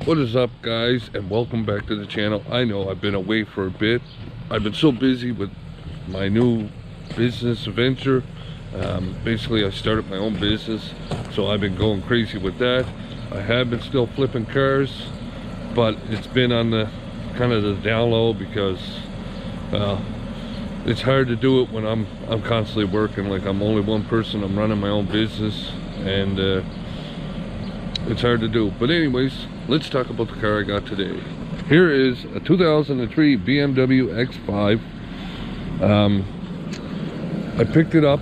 What is up, guys, and welcome back to the channel. I know I've been away for a bit. I've been so busy with my new business venture. Basically, I started my own business, so I've been going crazy with that. I have been still flipping cars, but it's been on the kind of the down low because it's hard to do it when I'm constantly working. Like, I'm only one person, I'm running my own business, and it's hard to do. But anyways, let's talk about the car I got today. Here is a 2003 BMW X5. I picked it up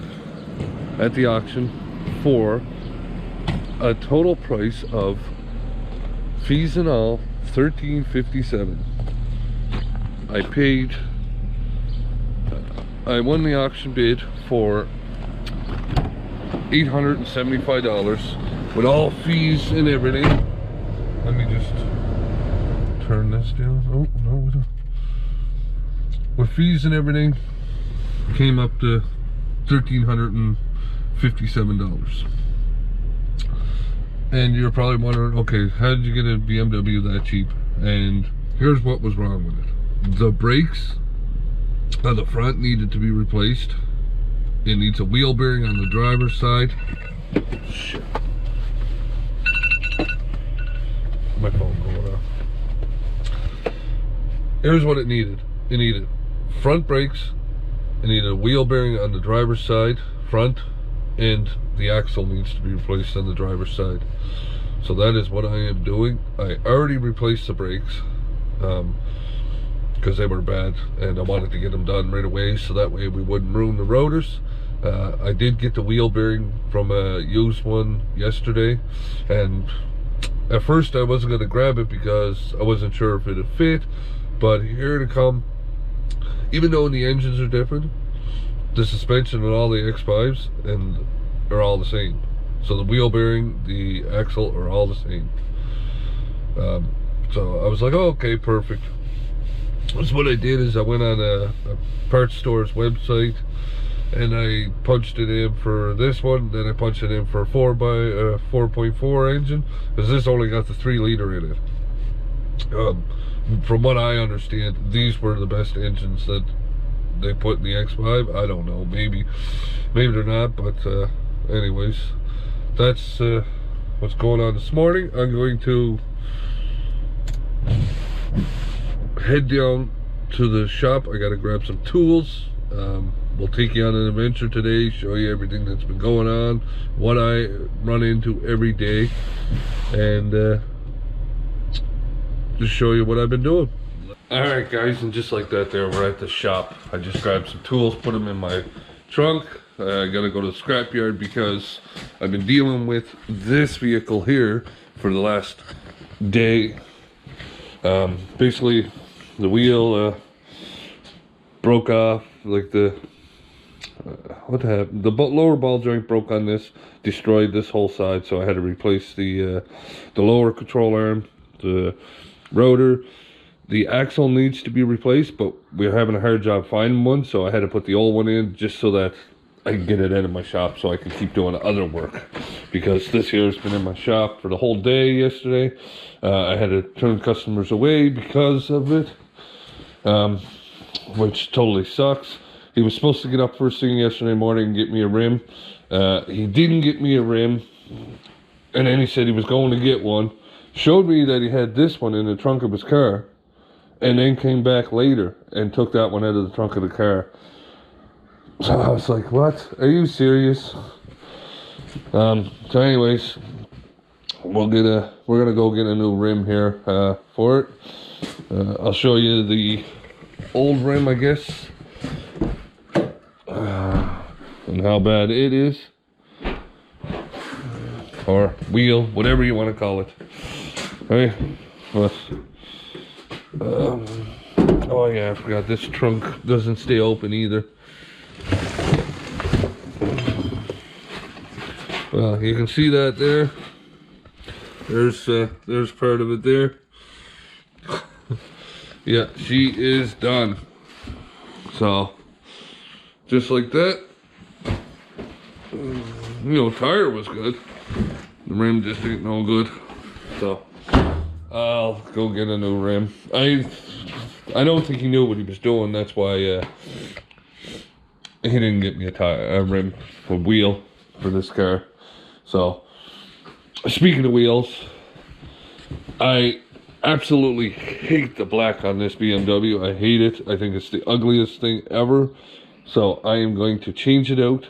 at the auction for a total price of, fees and all, $13.57. I won the auction bid for $875 with all fees and everything. Let me just turn this down. Oh no, with fees and everything, came up to $1,357. And you're probably wondering, okay, how did you get a BMW that cheap? And here's what was wrong with it. The brakes on the front needed to be replaced. It needs a wheel bearing on the driver's side. Shit. My phone going off. Here's what it needed. It needed front brakes. It needed a wheel bearing on the driver's side, front, and the axle needs to be replaced on the driver's side. So that is what I am doing. I already replaced the brakes because they were bad, and I wanted to get them done right away so that way we wouldn't ruin the rotors. I did get the wheel bearing from a used one yesterday, and at first I wasn't going to grab it because I wasn't sure if it'd fit, but here to come, even though the engines are different, the suspension and all the X5s are all the same. So the wheel bearing, the axle are all the same. So I was like, oh, okay, perfect. So what I did is I went on a parts store's website and I punched it in for this one, then I punched it in for a 4.4 engine, because this only got the 3 liter in it. From what I understand, these were the best engines that they put in the X5. I don't know, maybe they're not, but anyways, that's what's going on this morning. I'm going to head down to the shop. I gotta grab some tools. We'll take you on an adventure today, show you everything that's been going on, what I run into every day, and just show you what I've been doing. Alright guys, and just like that there, we're at the shop. I just grabbed some tools, put them in my trunk. I gotta go to the scrapyard because I've been dealing with this vehicle here for the last day. Basically, the wheel broke off, like what happened? The lower ball joint broke on this, destroyed this whole side, so I had to replace the lower control arm, the rotor. The axle needs to be replaced, but we're having a hard job finding one, so I had to put the old one in just so that I can get it out of my shop so I can keep doing other work, because this here has been in my shop for the whole day yesterday. I had to turn customers away because of it, which totally sucks. He was supposed to get up first thing yesterday morning and get me a rim. He didn't get me a rim, and then he said he was going to get one. Showed me that he had this one in the trunk of his car, and then came back later and took that one out of the trunk of the car. So I was like, what? Are you serious? So anyways, we're gonna go get a new rim here for it. I'll show you the old rim, I guess, and how bad it is, or wheel, whatever you want to call it. Okay, oh yeah, I forgot this trunk doesn't stay open either. Well, you can see that there. There's part of it there. Yeah, she is done. So, just like that. You know, tire was good. The rim just ain't no good. So, I'll go get a new rim. I don't think he knew what he was doing. That's why he didn't get me a rim, a wheel for this car. So, speaking of wheels, I absolutely hate the black on this BMW. I hate it. I think it's the ugliest thing ever. So I am going to change it out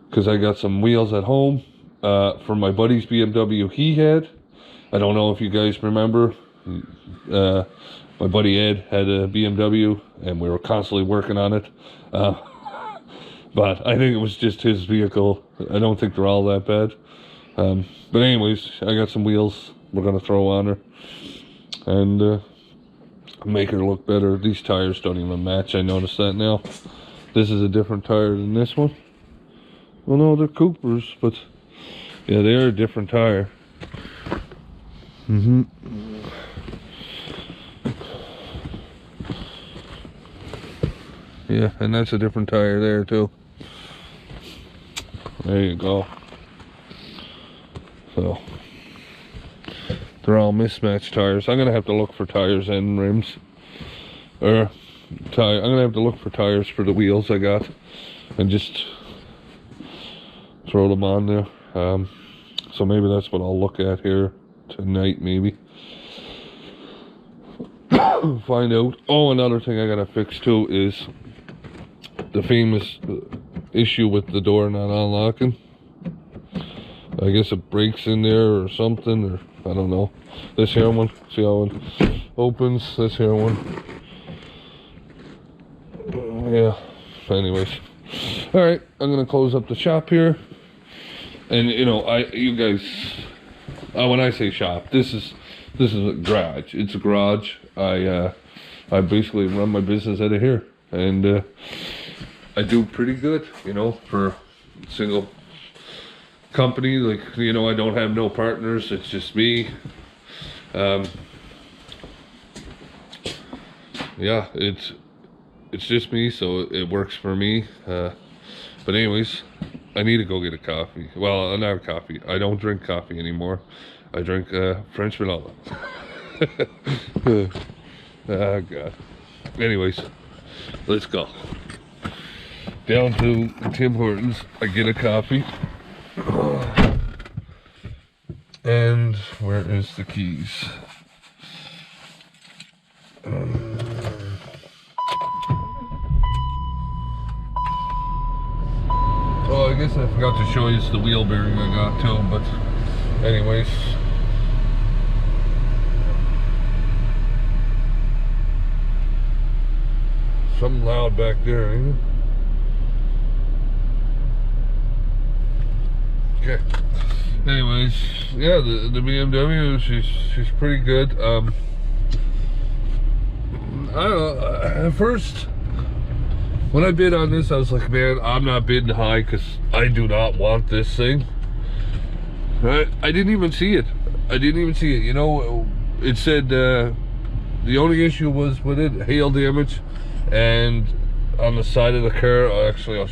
because I got some wheels at home for my buddy's BMW he had. I don't know if you guys remember. My buddy Ed had a BMW and we were constantly working on it. But I think it was just his vehicle. I don't think they're all that bad. But anyways, I got some wheels we're going to throw on her. And make her look better. These tires don't even match. I noticed that now. This is a different tire than this one. Well, no, they're Coopers, but yeah, they are a different tire. Yeah, and that's a different tire there too. There you go. So they're all mismatched tires. I'm gonna have to look for tires and rims, or I'm gonna have to look for tires for the wheels I got, and just throw them on there. So maybe that's what I'll look at here tonight, maybe. Find out. Oh, another thing I gotta fix too is the famous issue with the door not unlocking. I guess it breaks in there or something, or I don't know. This here one, see how it opens? This here one. Yeah, anyways. Alright, I'm gonna close up the shop here. And you know, you guys, when I say shop, this is a garage. It's a garage. I basically run my business out of here. And I do pretty good, you know, for single company. Like, you know, I don't have no partners, it's just me. Yeah, it's just me, so it works for me. But anyways, I need to go get a coffee. Well, not a coffee. I don't drink coffee anymore. I drink French vanilla. Oh God. Anyways, let's go down to Tim Hortons. I get a coffee. And where is the keys? Oh, I guess I forgot to show you the wheel bearing I got too, but anyways. Something loud back there, ain't it? Okay. Anyways, yeah, the BMW, she's pretty good. I don't know, at first, when I bid on this, I was like, man, I'm not bidding high because I do not want this thing. I didn't even see it. You know, it said the only issue was with it, hail damage, and on the side of the car, actually, I'll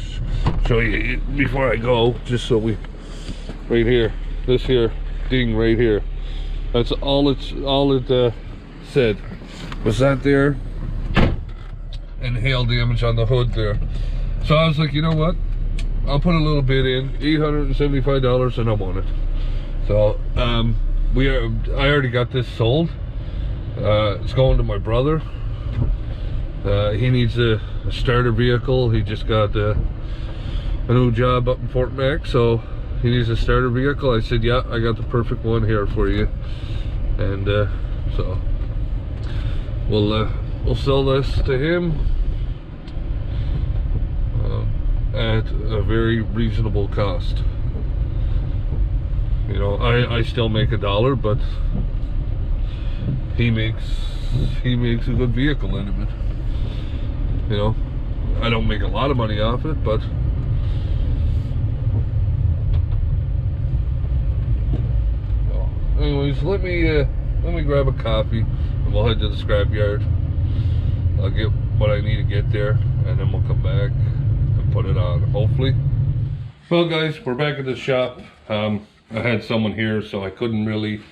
show you before I go, just so we, right here, this here ding right here. That's all it said, was that there, and hail damage on the hood there. So I was like, you know what, I'll put a little bit in, $875, and I want it. So I already got this sold. It's going to my brother. He needs a starter vehicle. He just got a new job up in Fort Mac, so he needs a starter vehicle. I said, yeah, I got the perfect one here for you. And so we'll sell this to him at a very reasonable cost. You know, I still make $1, but he makes a good vehicle out of it. You know, I don't make a lot of money off it, but anyways, let me grab a coffee and we'll head to the scrapyard. I'll get what I need to get there, and then we'll come back and put it on, hopefully. Well guys, we're back at the shop. I had someone here, so I couldn't really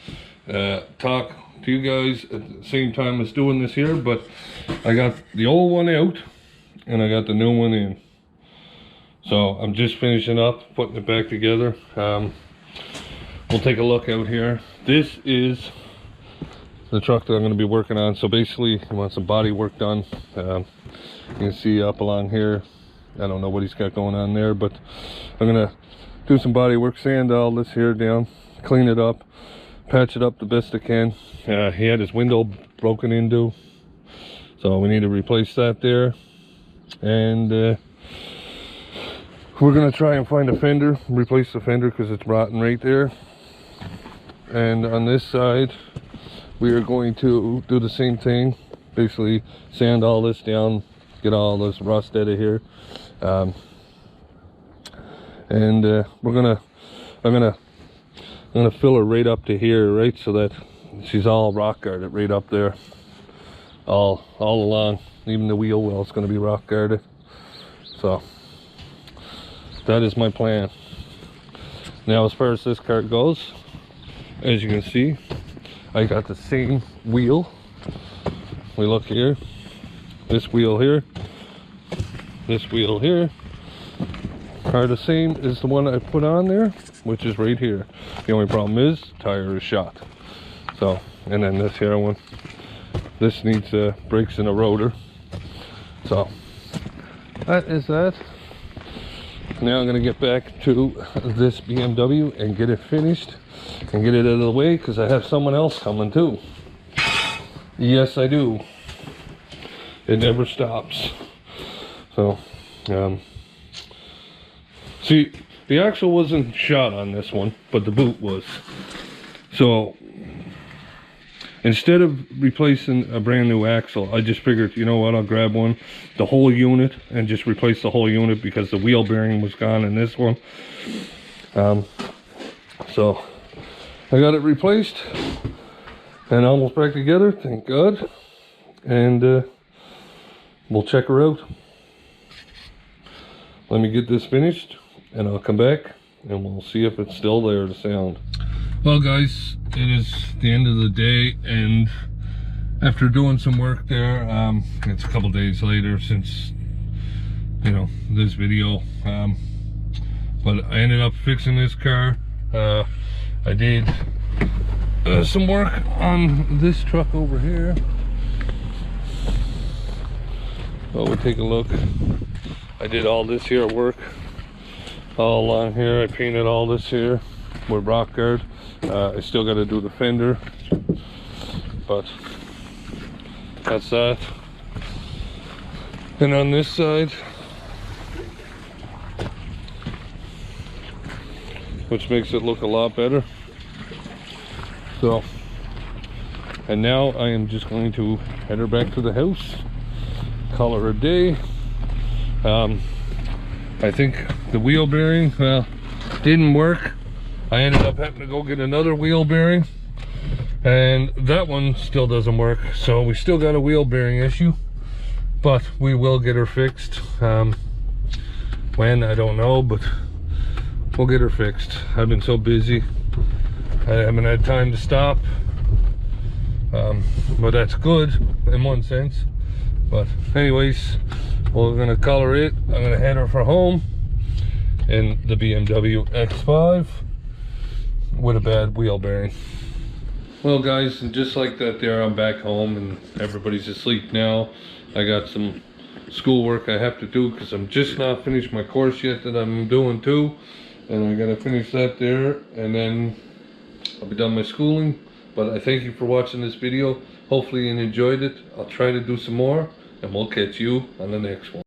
talk to you guys at the same time as doing this here, but I got the old one out and I got the new one in. So I'm just finishing up, putting it back together. We'll take a look out here. This is the truck that I'm going to be working on. So basically, he wants some body work done. You can see up along here, I don't know what he's got going on there, but I'm going to do some body work, sand all this here down, clean it up, patch it up the best I can. He had his window broken into, so we need to replace that there. And we're gonna try and find a fender, replace the fender because it's rotten right there. And on this side, we are going to do the same thing, basically sand all this down, get all this rust out of here. I'm gonna fill her right up to here, right, so that she's all rock guarded right up there, all along. Even the wheel well is going to be rock guarded. So that is my plan. Now, as far as this car goes, as you can see, I got the same wheel. We look here, this wheel here, this wheel here are the same as the one I put on there, which is right here. The only problem is tire is shot. So, and then this here one, this needs brakes and a rotor. So that is that. Now I'm going to get back to this BMW and get it finished and get it out of the way, because I have someone else coming too. Yes, I do. It never stops. So see, the axle wasn't shot on this one, but the boot was. So instead of replacing a brand new axle, I just figured, you know what, I'll grab one, the whole unit, and just replace the whole unit, because the wheel bearing was gone in this one. So I got it replaced and almost back together, thank God. And we'll check her out. Let me get this finished and I'll come back and we'll see if it's still there, the sound. Well guys, it is the end of the day, and after doing some work there, it's a couple days later since, you know, this video, but I ended up fixing this car. I did some work on this truck over here. Oh, we'll take a look. I did all this here work all along here. I painted all this here with rock guard. I still got to do the fender, but that's that. And on this side, which makes it look a lot better. So, and now I am just going to head her back to the house, call her a day. I think the wheel bearing, well, didn't work. I ended up having to go get another wheel bearing, and that one still doesn't work. So we still got a wheel bearing issue, but we will get her fixed. When, I don't know, but we'll get her fixed. I've been so busy, I haven't had time to stop. But that's good in one sense. But anyways, we're gonna color it. I'm gonna head her for home in the BMW X5 with a bad wheel bearing. Well guys, and just like that there, I'm back home and everybody's asleep now. I got some schoolwork I have to do because I'm just not finished my course yet that I'm doing too, and I gotta finish that there, and then I'll be done my schooling. But I thank you for watching this video. Hopefully you enjoyed it. I'll try to do some more, and we'll catch you on the next one.